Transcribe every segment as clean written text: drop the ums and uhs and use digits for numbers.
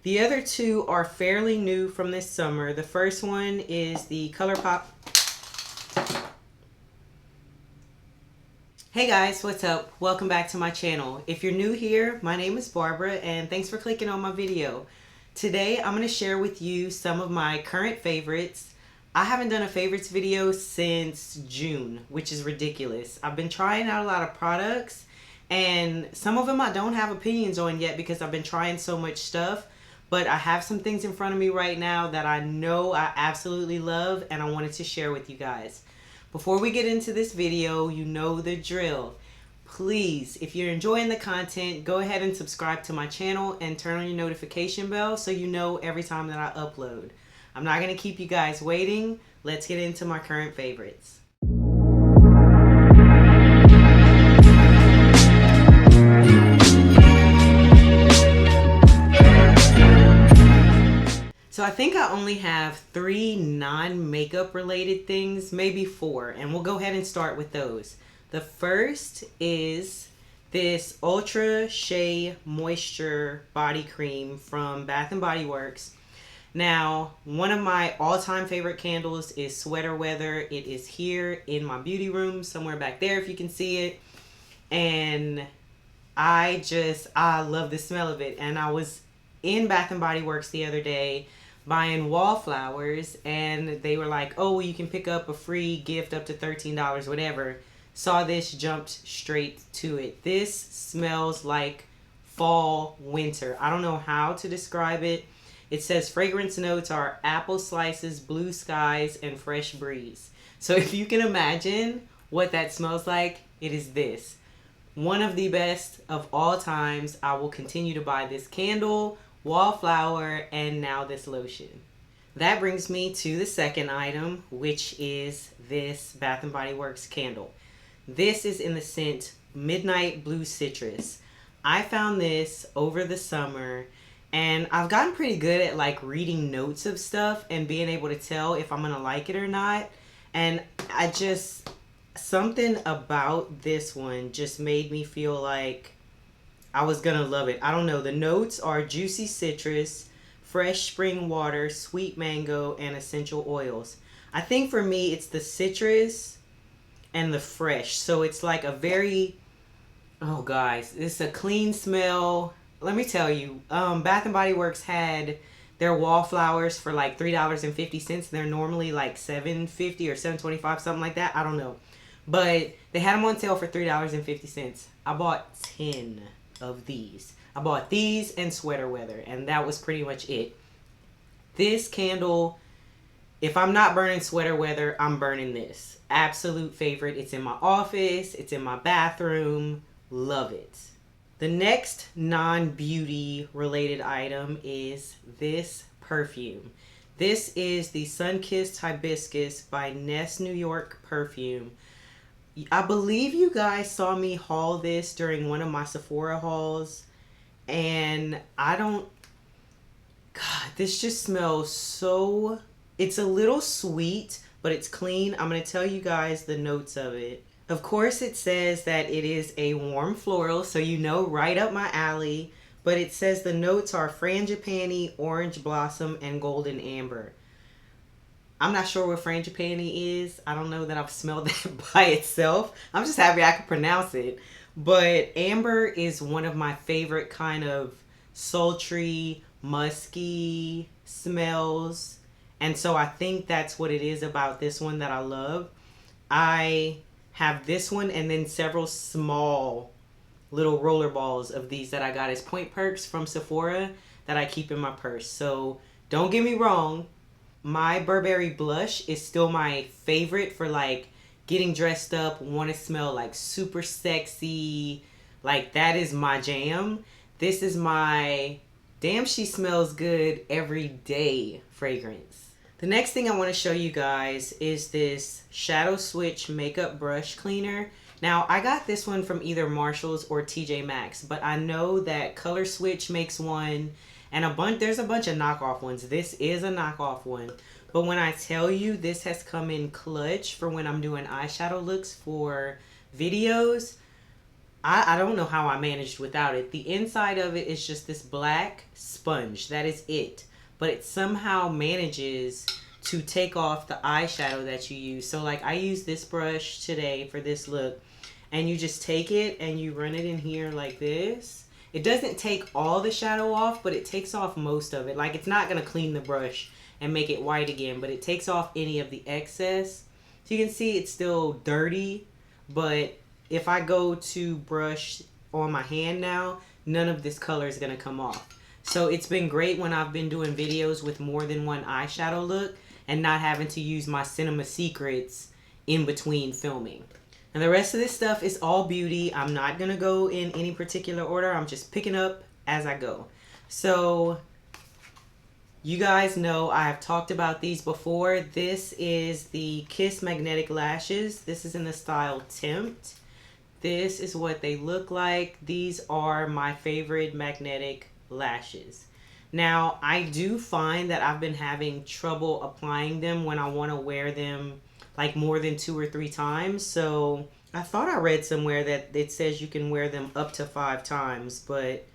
The other two are fairly new from this summer. The first one is the Colourpop. Hey guys, what's up? Welcome back to my channel. If you're new here, my name is Barbara and thanks for clicking on my video. Today I'm going to share with you some of my current favorites. I haven't done a favorites video since June, which is ridiculous. I've been trying out a lot of products and some of them I don't have opinions on yet because I've been trying so much stuff. But I have some things in front of me right now that I know I absolutely love and I wanted to share with you guys. Before we get into this video, you know the drill. Please, if you're enjoying the content, go ahead and subscribe to my channel and turn on your notification bell so you know every time that I upload. I'm not going to keep you guys waiting. Let's get into my current favorites. So I think I only have 3 non-makeup related things, maybe 4, and we'll go ahead and start with those. The first is this Ultra Shea Moisture Body Cream from Bath & Body Works. Now, one of my all-time favorite candles is Sweater Weather. It is here in my beauty room, somewhere back there if you can see it. And I love the smell of it. And I was in Bath & Body Works the other day buying wallflowers and they were like, oh, you can pick up a free gift up to $13, whatever. Saw this, jumped straight to it. This smells like fall, winter. I don't know how to describe it. It says fragrance notes are apple slices, blue skies, and fresh breeze. So if you can imagine what that smells like, it is this. One of the best of all times. I will continue to buy this candle, wallflower, and now this lotion. That brings me to the second item, which is this Bath & Body Works candle. This is in the scent Midnight Blue Citrus. I found this over the summer and I've gotten pretty good at like reading notes of stuff and being able to tell if I'm gonna like it or not. And something about this one just made me feel like I was gonna love it. I don't know. The notes are juicy citrus, fresh spring water, sweet mango, and essential oils. I think for me, it's the citrus and the fresh. So it's like a very, oh guys, it's a clean smell. Let me tell you, Bath & Body Works had their wallflowers for like $3.50. They're normally like $7.50 or $7.25, something like that. I don't know. But they had them on sale for $3.50. I bought 10 of these. I bought these and Sweater Weather, and that was pretty much it. This candle, if I'm not burning Sweater Weather, I'm burning this. Absolute favorite. It's in my office, it's in my bathroom. Love it. The next non-beauty related item is this perfume. This is the Sunkissed Hibiscus by Nest New York perfume. I believe you guys saw me haul this during one of my Sephora hauls. And God, this just smells so, it's a little sweet, but it's clean. I'm going to tell you guys the notes of it. Of course, it says that it is a warm floral, so you know right up my alley. But it says the notes are frangipani, orange blossom, and golden amber. I'm not sure what frangipani is. I don't know that I've smelled that by itself. I'm just happy I could pronounce it. But amber is one of my favorite kind of sultry, musky smells. And so I think that's what it is about this one that I love. I have this one and then several small little roller balls of these that I got as point perks from Sephora that I keep in my purse. So don't get me wrong. My Burberry blush is still my favorite for like getting dressed up, want to smell like super sexy. Like that is my jam. This is my damn she smells good every day fragrance. The next thing I want to show you guys is this Shadow Switch Makeup Brush Cleaner. Now I got this one from either Marshall's or TJ Maxx, but I know that Color Switch makes one. And there's a bunch of knockoff ones. This is a knockoff one. But when I tell you this has come in clutch for when I'm doing eyeshadow looks for videos, I don't know how I managed without it. The inside of it is just this black sponge. That is it. But it somehow manages to take off the eyeshadow that you use. So like I use this brush today for this look, and you just take it and you run it in here like this. It doesn't take all the shadow off, but it takes off most of it. Like it's not gonna clean the brush and make it white again, but it takes off any of the excess. So you can see it's still dirty, but if I go to brush on my hand now, none of this color is gonna come off. So it's been great when I've been doing videos with more than one eyeshadow look and not having to use my Cinema Secrets in between filming. And the rest of this stuff is all beauty. I'm not gonna go in any particular order. I'm just picking up as I go. So you guys know I have talked about these before. This is the Kiss Magnetic Lashes. This is in the style Tempt. This is what they look like. These are my favorite magnetic lashes. Now, I do find that I've been having trouble applying them when I want to wear them like more than 2 or 3 times. So I thought I read somewhere that it says you can wear them up to 5 times, but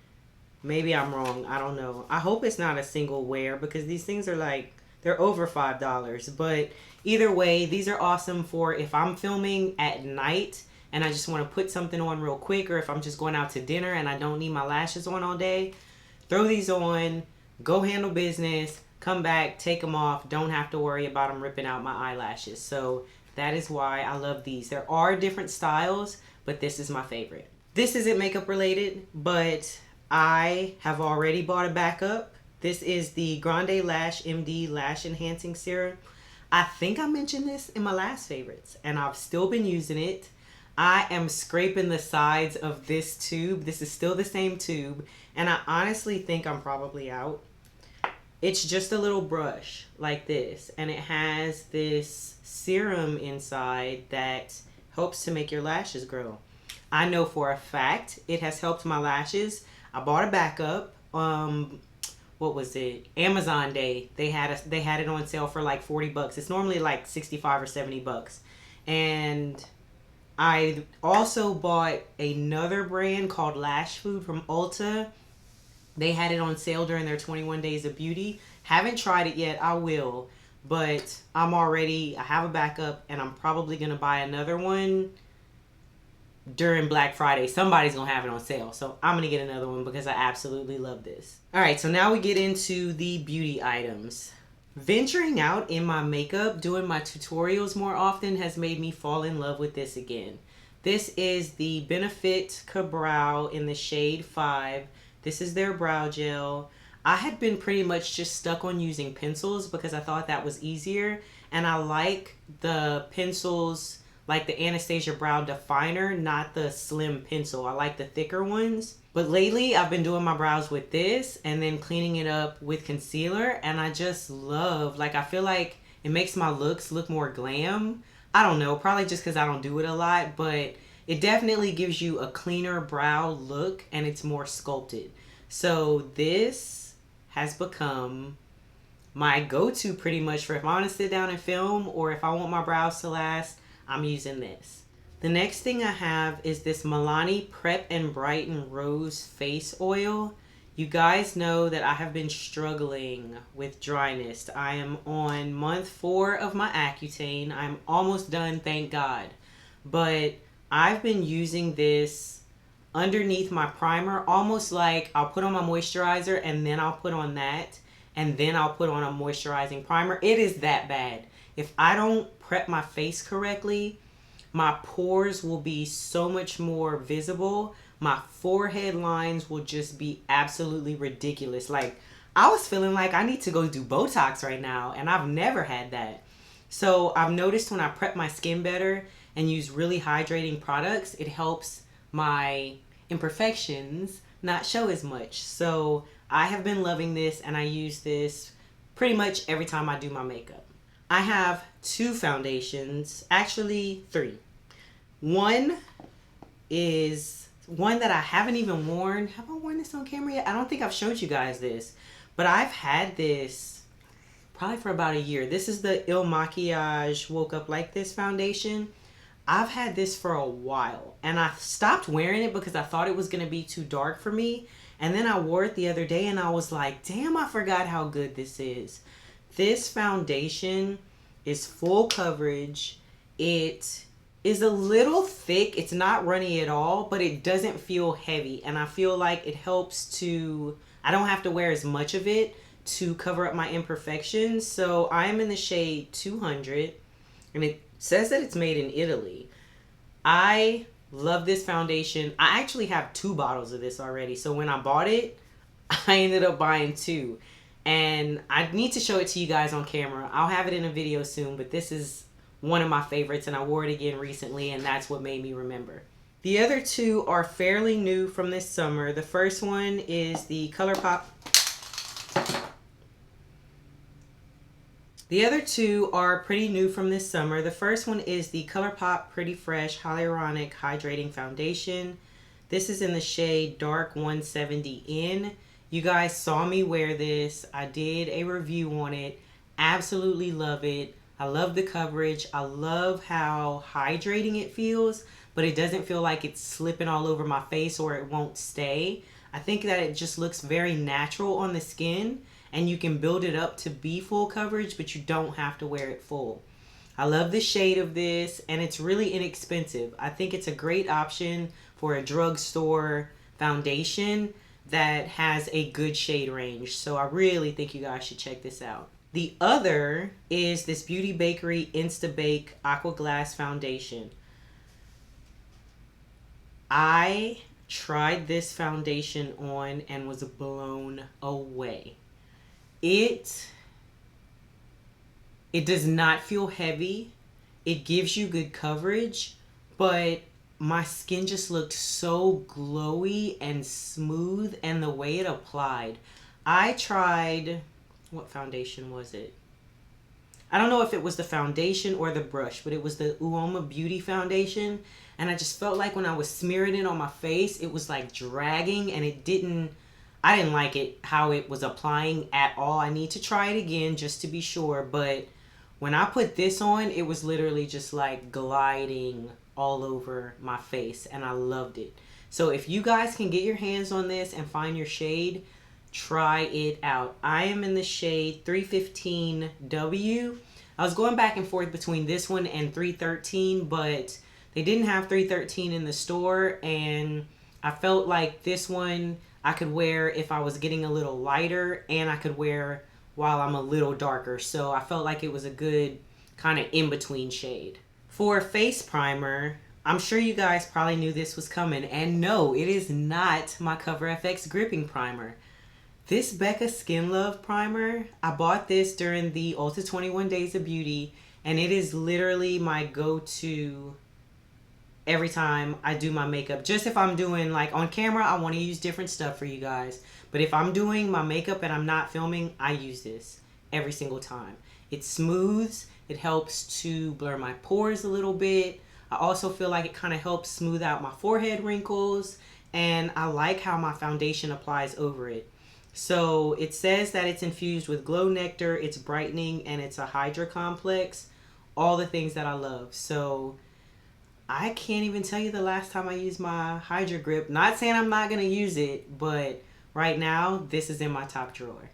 maybe I'm wrong. I don't know. I hope it's not a single wear because these things are like, they're over $5. But either way, these are awesome for if I'm filming at night and I just want to put something on real quick, or if I'm just going out to dinner and I don't need my lashes on all day. Throw these on, go handle business, come back, take them off. Don't have to worry about them ripping out my eyelashes. So that is why I love these. There are different styles, but this is my favorite. This isn't makeup related, but I have already bought a backup. This is the GrandeLASH-MD Lash Enhancing Serum. I think I mentioned this in my last favorites, and I've still been using it. I am scraping the sides of this tube. This is still the same tube, and I honestly think I'm probably out. It's just a little brush like this, and it has this serum inside that helps to make your lashes grow. I know for a fact it has helped my lashes. I bought a backup. What was it? Amazon Day. They had it on sale for like 40 bucks. It's normally like 65 or 70 bucks. And I also bought another brand called Lash Food from Ulta. They had it on sale during their 21 Days of Beauty. Haven't tried it yet. I will. But I have a backup, and I'm probably going to buy another one during Black Friday. Somebody's going to have it on sale. So I'm going to get another one because I absolutely love this. Alright, so now we get into the beauty items. Venturing out in my makeup, doing my tutorials more often has made me fall in love with this again. This is the Benefit Brow in the shade 5. This is their brow gel. I had been pretty much just stuck on using pencils because I thought that was easier. And I like the pencils, like the Anastasia Brow Definer, not the slim pencil. I like the thicker ones. But lately, I've been doing my brows with this and then cleaning it up with concealer. And I just love, like, I feel like it makes my looks look more glam. I don't know, probably just because I don't do it a lot. But it definitely gives you a cleaner brow look and it's more sculpted. So this has become my go-to pretty much for if I want to sit down and film, or if I want my brows to last, I'm using this. The next thing I have is this Milani Prep+Brighten Rose Face Oil. You guys know that I have been struggling with dryness. I am on month 4 of my Accutane. I'm almost done, thank God. But I've been using this underneath my primer, almost like I'll put on my moisturizer and then I'll put on that, and then I'll put on a moisturizing primer. It is that bad. If I don't prep my face correctly, my pores will be so much more visible. My forehead lines will just be absolutely ridiculous. Like, I was feeling like I need to go do Botox right now, and I've never had that. So I've noticed when I prep my skin better and use really hydrating products, it helps my imperfections not show as much. So I have been loving this, and I use this pretty much every time I do my makeup. I have 2 foundations, actually 3. One is one that I haven't even worn. Have I worn this on camera yet? I don't think I've showed you guys this, but I've had this probably for about a year. This is the Makiage Woke Up Like This foundation. I've had this for a while, and I stopped wearing it because I thought it was going to be too dark for me. And then I wore it the other day and I was like, damn, I forgot how good this is. This foundation is full coverage. It is a little thick. It's not runny at all, but it doesn't feel heavy. And I feel like it helps to, I don't have to wear as much of it to cover up my imperfections. So I'm in the shade 200, and it says that it's made in Italy. I love this foundation. I actually have 2 bottles of this already. So when I bought it, I ended up buying 2. And I need to show it to you guys on camera. I'll have it in a video soon, but this is one of my favorites, and I wore it again recently, and that's what made me remember. The other 2 are fairly new from this summer. The first one is the Colourpop. The other 2 are pretty new from this summer. The first one is the Colourpop Pretty Fresh Hyaluronic Hydrating Foundation. This is in the shade Dark 170N. You guys saw me wear this. I did a review on it. Absolutely love it. I love the coverage. I love how hydrating it feels, but it doesn't feel like it's slipping all over my face or it won't stay. I think that it just looks very natural on the skin, and you can build it up to be full coverage, but you don't have to wear it full. I love the shade of this, and it's really inexpensive. I think it's a great option for a drugstore foundation that has a good shade range. So I really think you guys should check this out. The other is this Beauty Bakerie InstaBake Aqua Glass Foundation. I tried this foundation on and was blown away. It does not feel heavy. It gives you good coverage, but my skin just looked so glowy and smooth, and the way it applied. I tried, what foundation was it? I don't know if it was the foundation or the brush, but it was the Uoma Beauty foundation, and I just felt like when I was smearing it on my face, it was like dragging, and I didn't like it how it was applying at all. I need to try it again just to be sure, but when I put this on, it was literally just like gliding all over my face, and I loved it. So if you guys can get your hands on this and find your shade, try it out. I am in the shade 315W. I was going back and forth between this one and 313, but they didn't have 313 in the store, and I felt like this one I could wear if I was getting a little lighter, and I could wear while I'm a little darker. So I felt like it was a good kind of in-between shade. For face primer, I'm sure you guys probably knew this was coming, and no, it is not my Cover FX gripping primer. This Becca Skin Love primer, I bought this during the Ulta 21 Days of Beauty, and it is literally my go-to every time I do my makeup. Just if I'm doing, like on camera, I want to use different stuff for you guys, but if I'm doing my makeup and I'm not filming, I use this every single time. It smooths. It helps to blur my pores a little bit. I also feel like it kind of helps smooth out my forehead wrinkles, and I like how my foundation applies over it. So it says that it's infused with Glow Nectar, it's brightening, and it's a Hydra Complex. All the things that I love. So I can't even tell you the last time I used my Hydra Grip. Not saying I'm not going to use it, but right now this is in my top drawer.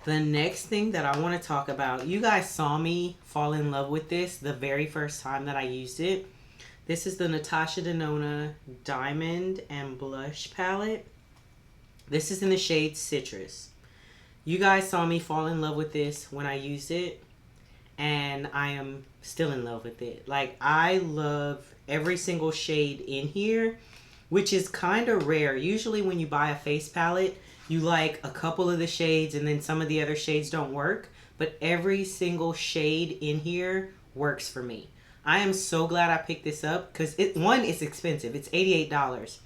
The next thing that I want to talk about, you guys saw me fall in love with this the very first time that I used it. This is the Natasha Denona Diamond and Blush Palette. This is in the shade Citrus. You guys saw me fall in love with this when I used it, and I am still in love with it. Like, I love every single shade in here, which is kind of rare. Usually when you buy a face palette, you like a couple of the shades and then some of the other shades don't work, but every single shade in here works for me. I am so glad I picked this up because one, it's expensive. It's $88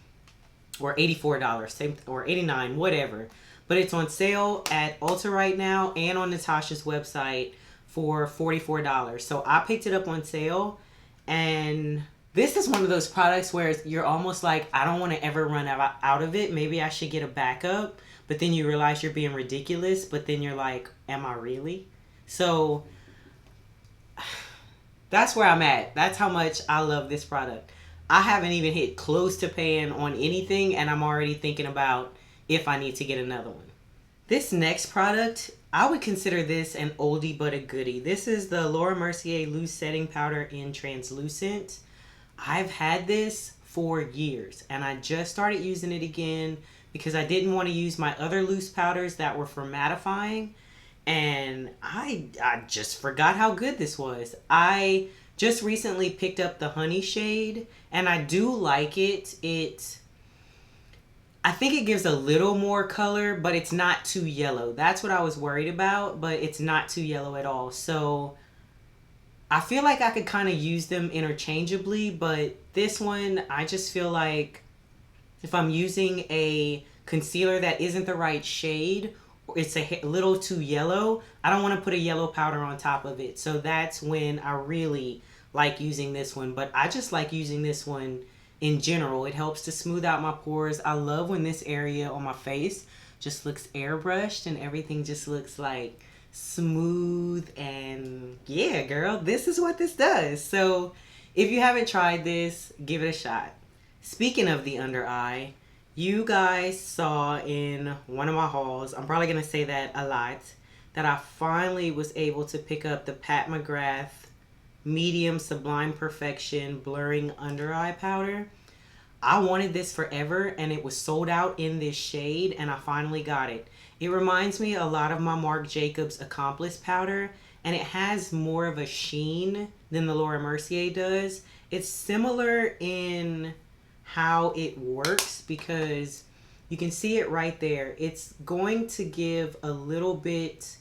or $84, or $89, whatever. But it's on sale at Ulta right now and on Natasha's website for $44. So I picked it up on sale, and this is one of those products where you're almost like, I don't want to ever run out of it. Maybe I should get a backup. But then you realize you're being ridiculous. But then you're like, am I really? So That's where I'm at. That's how much I love this product. I haven't even hit close to paying on anything, and I'm already thinking about if I need to get another one. This next product, I would consider this an oldie but a goodie. This is the Laura Mercier Loose Setting Powder in Translucent. I've had this for years, and I just started using it again because I didn't want to use my other loose powders that were for mattifying, and I just forgot how good this was. I just recently picked up the honey shade, and I do like it. I think it gives a little more color, but it's not too yellow. That's what I was worried about, but it's not too yellow at all. So I feel like I could kind of use them interchangeably, but this one, I just feel like if I'm using a concealer that isn't the right shade, or it's a little too yellow, I don't want to put a yellow powder on top of it. So that's when I really like using this one. But I just like using this one in general. It helps to smooth out my pores. I love when this area on my face just looks airbrushed and everything just looks like smooth. And yeah, girl, this is what this does. So if you haven't tried this, give it a shot. Speaking of the under eye, you guys saw in one of my hauls, I'm probably going to say that a lot, that I finally was able to pick up the Pat McGrath Medium Sublime Perfection Blurring Under Eye Powder. I wanted this forever, and it was sold out in this shade, and I finally got it. It reminds me a lot of my Marc Jacobs Accomplice powder, and it has more of a sheen than the Laura Mercier does. It's similar in how it works because you can see it right there. It's going to give a little bit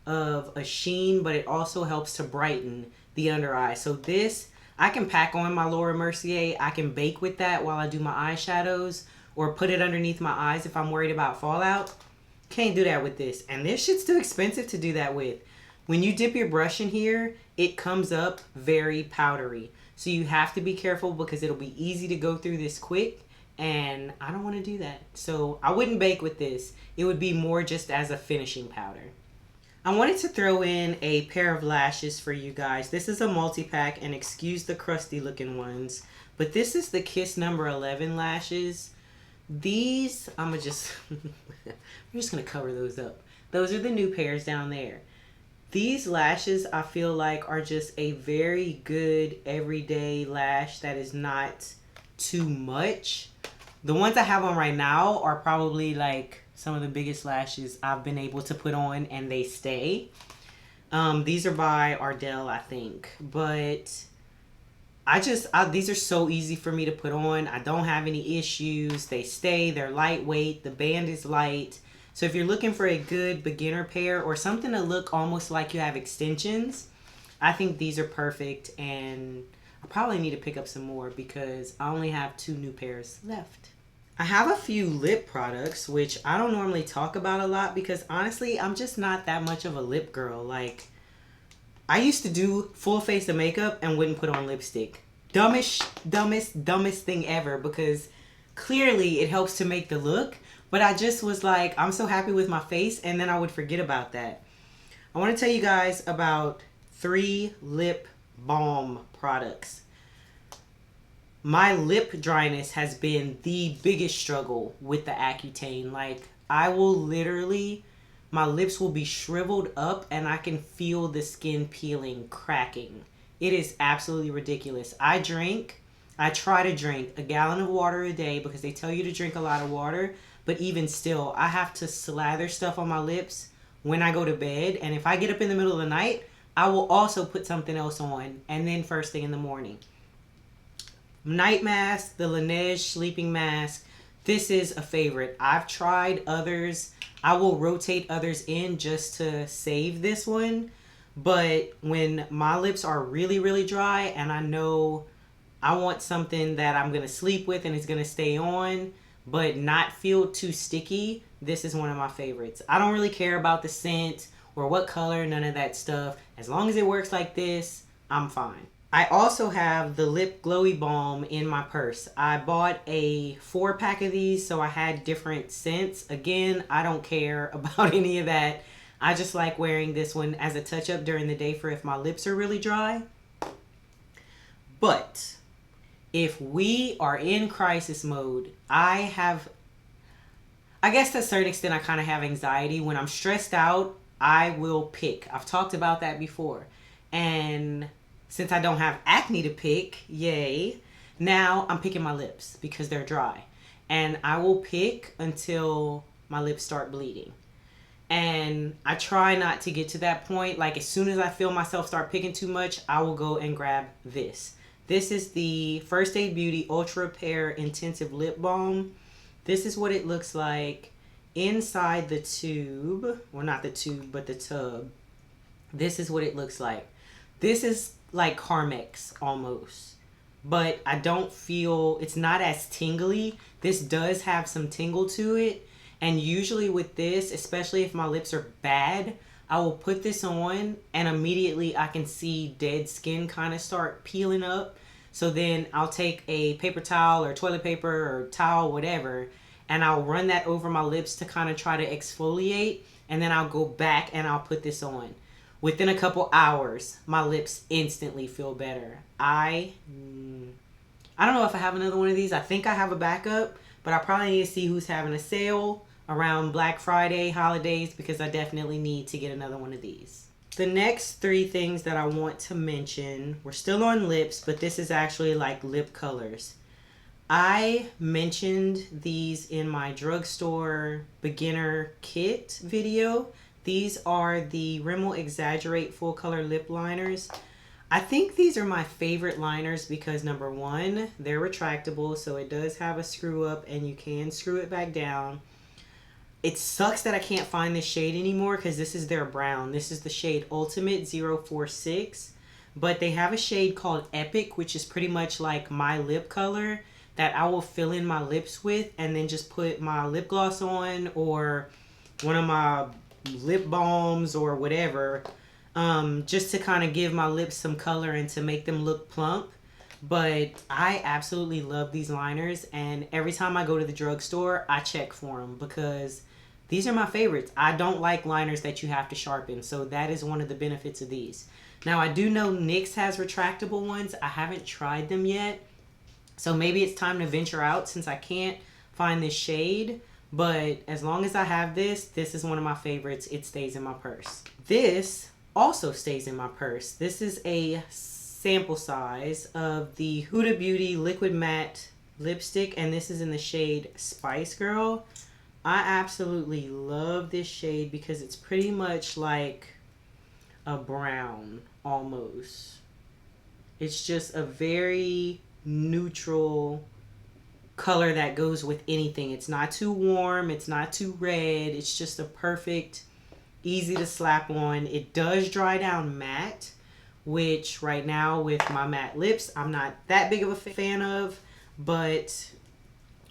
of a sheen, but it also helps to brighten the under eye. So this, I can pack on my Laura Mercier. I can bake with that while I do my eyeshadows or put it underneath my eyes if I'm worried about fallout. Can't do that with this. And this shit's too expensive to do that with. When you dip your brush in here, it comes up very powdery. So you have to be careful because it'll be easy to go through this quick. And I don't want to do that. So I wouldn't bake with this. It would be more just as a finishing powder. I wanted to throw in a pair of lashes for you guys. This is a multi-pack, and excuse the crusty looking ones, but this is the Kiss number 11 lashes. These, I'm just gonna cover those up. Those are the new pairs down there. These lashes, I feel like, are just a very good everyday lash that is not too much. The ones I have on right now are probably like some of the biggest lashes I've been able to put on, and they stay. These are by Ardell, I think. But these are so easy for me to put on. I don't have any issues. They stay. They're lightweight. The band is light. So if you're looking for a good beginner pair or something to look almost like you have extensions, I think these are perfect. And I probably need to pick up some more because I only have 2 new pairs left. I have a few lip products, which I don't normally talk about a lot because honestly, I'm just not that much of a lip girl. Like, I used to do full face of makeup and wouldn't put on lipstick. Dumbest thing ever because clearly it helps to make the look. But I just was like, I'm so happy with my face, and then I would forget about that. I want to tell you guys about 3 lip balm products. My lip dryness has been the biggest struggle with the Accutane. Like, I will literally, my lips will be shriveled up and I can feel the skin peeling, cracking. It is absolutely ridiculous. I try to drink a gallon of water a day because they tell you to drink a lot of water. But even still, I have to slather stuff on my lips when I go to bed. And if I get up in the middle of the night, I will also put something else on. And then first thing in the morning. Night mask, the Laneige sleeping mask. This is a favorite. I've tried others. I will rotate others in just to save this one. But when my lips are really, really dry and I know I want something that I'm going to sleep with and it's going to stay on, but not feel too sticky, this is one of my favorites. I don't really care about the scent or what color, none of that stuff. As long as it works like this, I'm fine. I also have the Lip Glowy Balm in my purse. I bought a 4-pack of these, so I had different scents. Again, I don't care about any of that. I just like wearing this one as a touch-up during the day for if my lips are really dry. But if we are in crisis mode, I guess to a certain extent, I kind of have anxiety. When I'm stressed out, I will pick. I've talked about that before. And since I don't have acne to pick, yay, now I'm picking my lips because they're dry. And I will pick until my lips start bleeding. And I try not to get to that point. Like, as soon as I feel myself start picking too much, I will go and grab this. This is the First Aid Beauty Ultra Repair Intensive Lip Balm. This is what it looks like inside the tube. Well, not the tube, but the tub. This is what it looks like. This is like Carmex almost. But I don't feel, it's not as tingly. This does have some tingle to it. And usually with this, especially if my lips are bad, I will put this on and immediately I can see dead skin kind of start peeling up. So then I'll take a paper towel or toilet paper or towel, whatever, and I'll run that over my lips to kind of try to exfoliate. And then I'll go back and I'll put this on. Within a couple hours, my lips instantly feel better. I don't know if I have another one of these. I think I have a backup, but I probably need to see who's having a sale around Black Friday, holidays, because I definitely need to get another one of these. The next three things that I want to mention, we're still on lips, but this is actually like lip colors. I mentioned these in my drugstore beginner kit video. These are the Rimmel Exaggerate full color lip liners. I think these are my favorite liners because number one, they're retractable, so it does have a screw up and you can screw it back down. It sucks that I can't find this shade anymore because this is their brown. This is the shade Ultimate 046, but they have a shade called Epic, which is pretty much like my lip color that I will fill in my lips with and then just put my lip gloss on or one of my lip balms or whatever, just to kind of give my lips some color and to make them look plump. But I absolutely love these liners, and every time I go to the drugstore, I check for them because these are my favorites. I don't like liners that you have to sharpen, so that is one of the benefits of these. Now, I do know NYX has retractable ones. I haven't tried them yet, so maybe it's time to venture out since I can't find this shade. But as long as I have this, this is one of my favorites. It stays in my purse. This also stays in my purse. This is a sample size of the Huda Beauty Liquid Matte Lipstick, and this is in the shade Spice Girl. I absolutely love this shade because it's pretty much like a brown almost. It's just a very neutral color that goes with anything. It's not too warm, it's not too red, it's just a perfect, easy to slap on. It does dry down matte, which right now with my matte lips I'm not that big of a fan of, but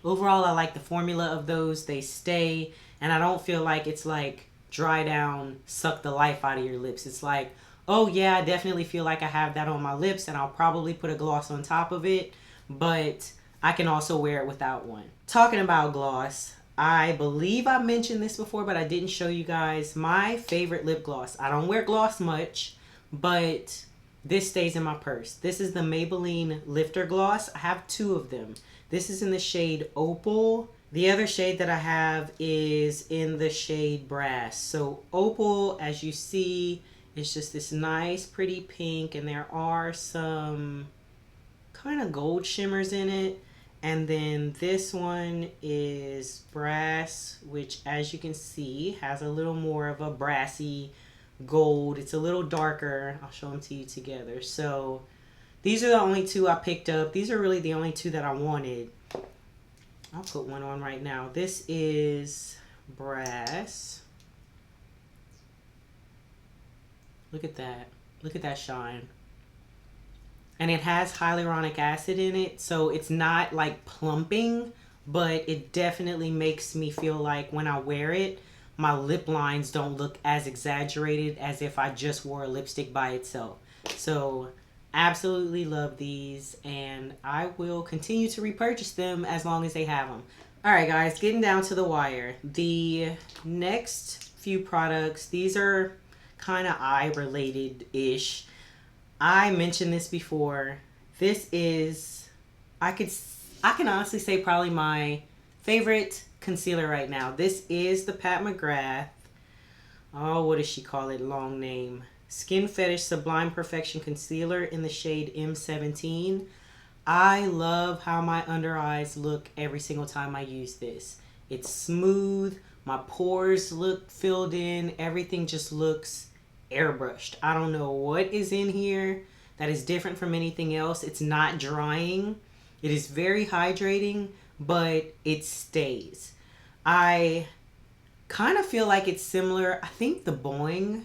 overall I like the formula of those. They stay, and I don't feel like it's like dry down, suck the life out of your lips. It's like, oh yeah, I definitely feel like I have that on my lips and I'll probably put a gloss on top of it, but I can also wear it without one. Talking about gloss, I believe I mentioned this before, but I didn't show you guys my favorite lip gloss. I don't wear gloss much, but this stays in my purse. This is the Maybelline Lifter Gloss. I have two of them. This is in the shade Opal. The other shade that I have is in the shade Brass. So Opal, as you see, is just this nice, pretty pink, and there are some kind of gold shimmers in it. And then this one is Brass, which as you can see has a little more of a brassy gold. It's a little darker. I'll show them to you together. So these are the only two I picked up. These are really the only two that I wanted. I'll put one on right now. This is Brass. Look at that. Look at that shine. And it has hyaluronic acid in it, so it's not like plumping, but it definitely makes me feel like when I wear it, my lip lines don't look as exaggerated as if I just wore a lipstick by itself. So absolutely love these, and I will continue to repurchase them as long as they have them. Alright guys, getting down to the wire. The next few products, these are kind of eye related-ish. I mentioned this before, This is, I can honestly say probably my favorite concealer right now. This is the Pat McGrath. Oh, what does she call it? Long name. Skin Fetish Sublime Perfection Concealer in the shade M17. I love how my under eyes look every single time I use this. It's smooth. My pores look filled in. Everything just looks airbrushed. I don't know what is in here that is different from anything else. It's not drying. It is very hydrating, but it stays. I kind of feel like it's similar. I think the Boing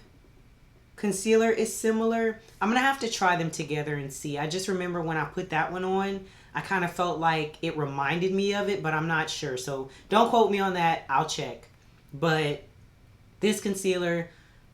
concealer is similar. I'm going to have to try them together and see. I just remember when I put that one on, I kind of felt like it reminded me of it, but I'm not sure. So don't quote me on that. I'll check. But this concealer,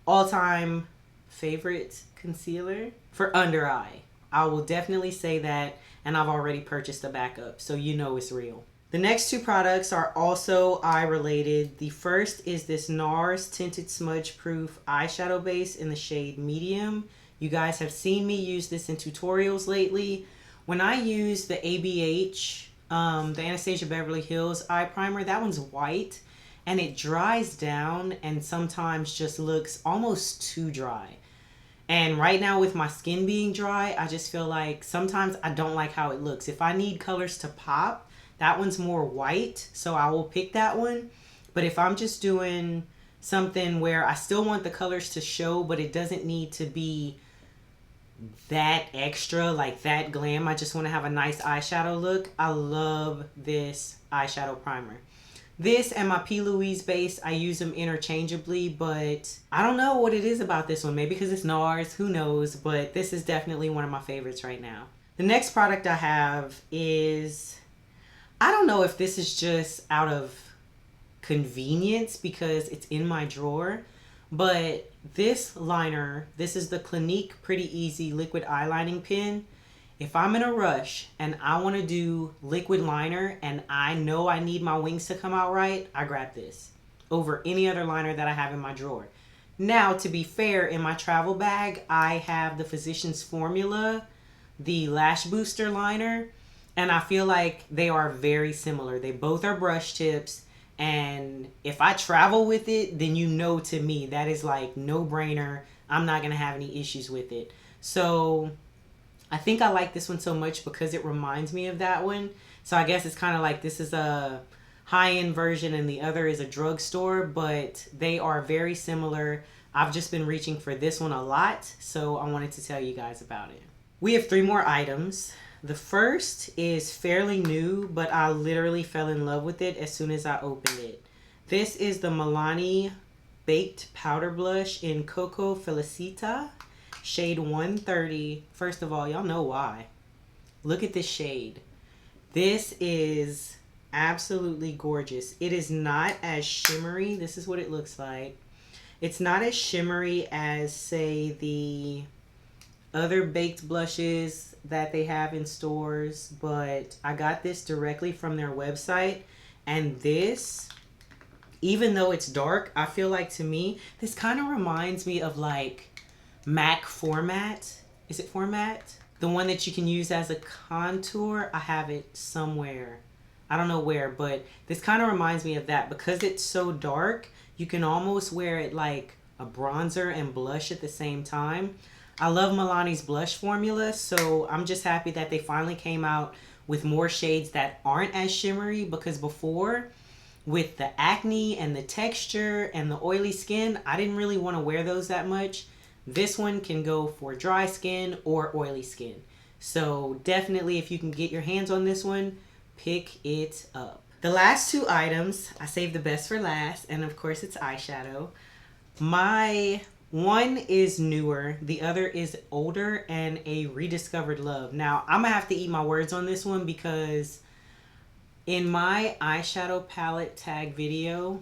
all-time favorite concealer for under eye. I will definitely say that, and I've already purchased a backup, so you know it's real. The next two products are also eye related. The first is this NARS Tinted Smudge Proof eyeshadow base in the shade Medium. You guys have seen me use this in tutorials lately. When I use the ABH, the Anastasia Beverly Hills eye primer, that one's white and it dries down and sometimes just looks almost too dry. And right now with my skin being dry, I just feel like sometimes I don't like how it looks. If I need colors to pop, that one's more white, so I will pick that one. But if I'm just doing something where I still want the colors to show, but it doesn't need to be that extra, like that glam, I just want to have a nice eyeshadow look, I love this eyeshadow primer. This and my P. Louise base, I use them interchangeably, but I don't know what it is about this one. Maybe because it's NARS, who knows, but this is definitely one of my favorites right now. The next product I have is, I don't know if this is just out of convenience because it's in my drawer, but this liner, this is the Clinique Pretty Easy Liquid Eyelining Pen. If I'm in a rush and I want to do liquid liner and I know I need my wings to come out right, I grab this over any other liner that I have in my drawer. Now, to be fair, in my travel bag, I have the Physicians Formula, the Lash Booster liner, and I feel like they are very similar. They both are brush tips, and if I travel with it, then you know, to me, that is like no brainer. I'm not going to have any issues with it. So I think I like this one so much because it reminds me of that one. So I guess it's kind of like this is a high-end version and the other is a drugstore, but they are very similar. I've just been reaching for this one a lot, so I wanted to tell you guys about it. We have 3 more items. The first is fairly new, but I literally fell in love with it as soon as I opened it. This is the Milani Baked Powder Blush in Coco Felicita. Shade 130. First of all, y'all know why. Look at this shade. This is absolutely gorgeous. It is not as shimmery. This is what it looks like. It's not as shimmery as, say, the other baked blushes that they have in stores, but I got this directly from their website, and this, even though it's dark, I feel like, to me, this kind of reminds me of like MAC Format. Is it Format? The one that you can use as a contour. I have it somewhere. I don't know where, but this kind of reminds me of that. Because it's so dark, you can almost wear it like a bronzer and blush at the same time. I love Milani's blush formula, so I'm just happy that they finally came out with more shades that aren't as shimmery, because before, with the acne and the texture and the oily skin, I didn't really want to wear those that much. This one can go for dry skin or oily skin. So definitely, if you can get your hands on this one, pick it up. The last 2 items, I saved the best for last, and of course it's eyeshadow. My one is newer, the other is older and a rediscovered love. Now, I'm gonna have to eat my words on this one because in my eyeshadow palette tag video,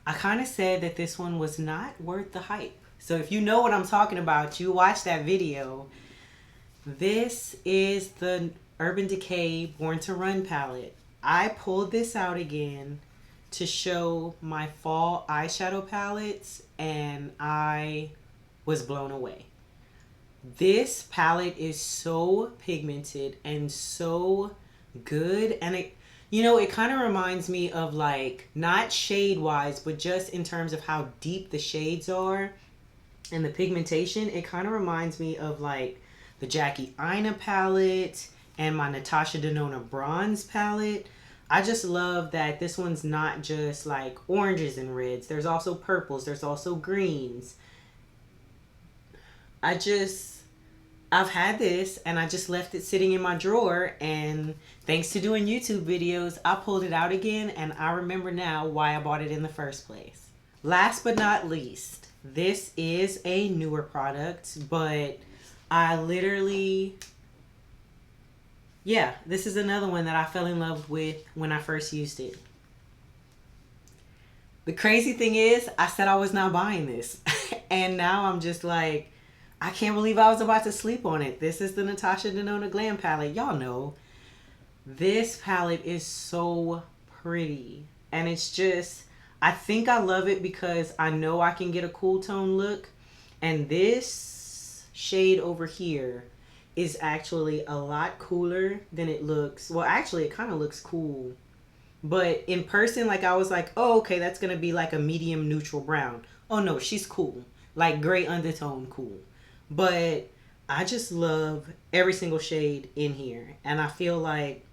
I kind of said that this one was not worth the hype. So if you know what I'm talking about, you watch that video. This is the Urban Decay Born to Run palette. I pulled this out again to show my fall eyeshadow palettes, and I was blown away. This palette is so pigmented and so good, and it, you know, it kind of reminds me of, like, not shade wise, but just in terms of how deep the shades are and the pigmentation. It kind of reminds me of, like, the Jackie Aina palette and my Natasha Denona bronze palette. I just love that this one's not just like oranges and reds. There's also purples. There's also greens. I've had this and I just left it sitting in my drawer, and thanks to doing YouTube videos, I pulled it out again, and I remember now why I bought it in the first place. Last but not least, this is a newer product, but I literally, yeah, this is another one that I fell in love with when I first used it. The crazy thing is, I said I was not buying this. And now I'm just like, I can't believe I was about to sleep on it. This is the Natasha Denona Glam palette. Y'all know, this palette is so pretty. And it's just, I think I love it because I know I can get a cool tone look. And this shade over here is actually a lot cooler than it looks. Well, actually, it kind of looks cool. But in person, like, I was like, oh, okay, that's going to be like a medium neutral brown. Oh, no, she's cool. Like, gray undertone cool. But I just love every single shade in here. And I feel like,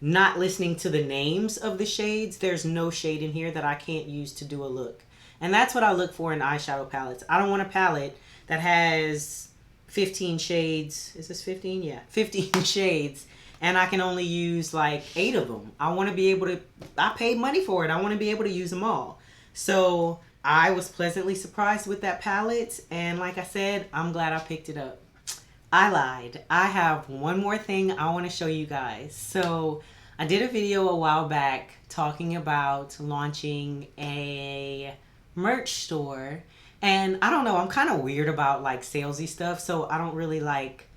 not listening to the names of the shades, there's no shade in here that I can't use to do a look. And that's what I look for in eyeshadow palettes. I don't want a palette that has 15 shades. Is this 15? Yeah, 15 shades. And I can only use like 8 of them. I want to be able to, I paid money for it. I want to be able to use them all. So I was pleasantly surprised with that palette. And like I said, I'm glad I picked it up. I lied. I have one more thing I want to show you guys. So I did a video a while back talking about launching a merch store. And I don't know, I'm kind of weird about like salesy stuff, so I don't really like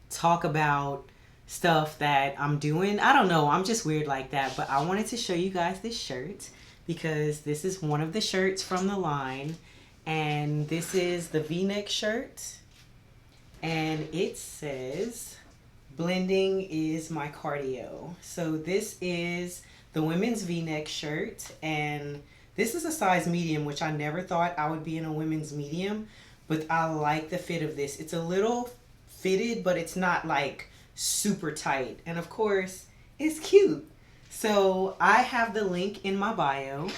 talk about stuff that I'm doing. I don't know, I'm just weird like that. But I wanted to show you guys this shirt because this is one of the shirts from the line. And this is the V-neck shirt. And it says, blending is my cardio. So this is the women's V-neck shirt, and this is a size medium, which I never thought I would be in a women's medium, but I like the fit of this. It's a little fitted, but it's not like super tight. And of course, it's cute. So I have the link in my bio.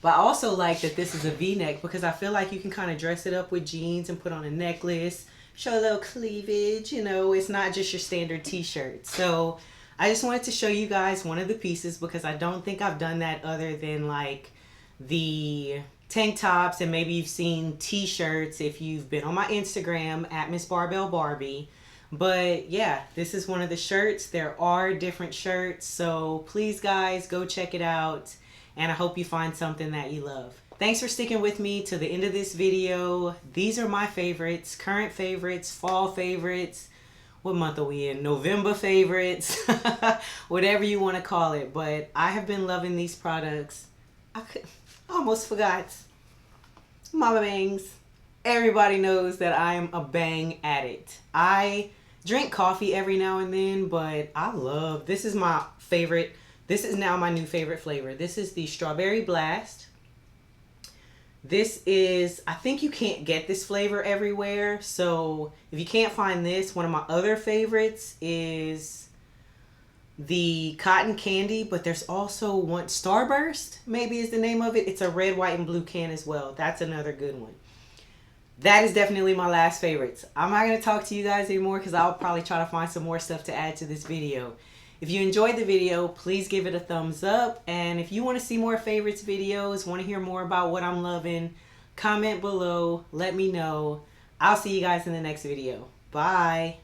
But I also like that this is a V-neck because I feel like you can kind of dress it up with jeans and put on a necklace, show a little cleavage, you know, it's not just your standard t-shirt. So I just wanted to show you guys one of the pieces because I don't think I've done that other than like the tank tops, and maybe you've seen t-shirts if you've been on my Instagram at Miss Barbell Barbie. But yeah, this is one of the shirts. There are different shirts, so please guys, go check it out. And I hope you find something that you love. Thanks for sticking with me to the end of this video. These are my favorites, current favorites, fall favorites. What month are we in? November favorites. Whatever you want to call it. But I have been loving these products. I almost forgot. Mama bangs. Everybody knows that I am a bang addict. I drink coffee every now and then, but I love, this is my favorite. This is now my new favorite flavor. This is the Strawberry Blast. This is, I think you can't get this flavor everywhere. So if you can't find this, one of my other favorites is the Cotton Candy, but there's also one, Starburst maybe is the name of it. It's a red, white, and blue can as well. That's another good one. That is definitely my last favorites. I'm not going to talk to you guys anymore because I'll probably try to find some more stuff to add to this video. If you enjoyed the video, please give it a thumbs up. And if you want to see more favorites videos, want to hear more about what I'm loving, comment below, let me know. I'll see you guys in the next video. Bye.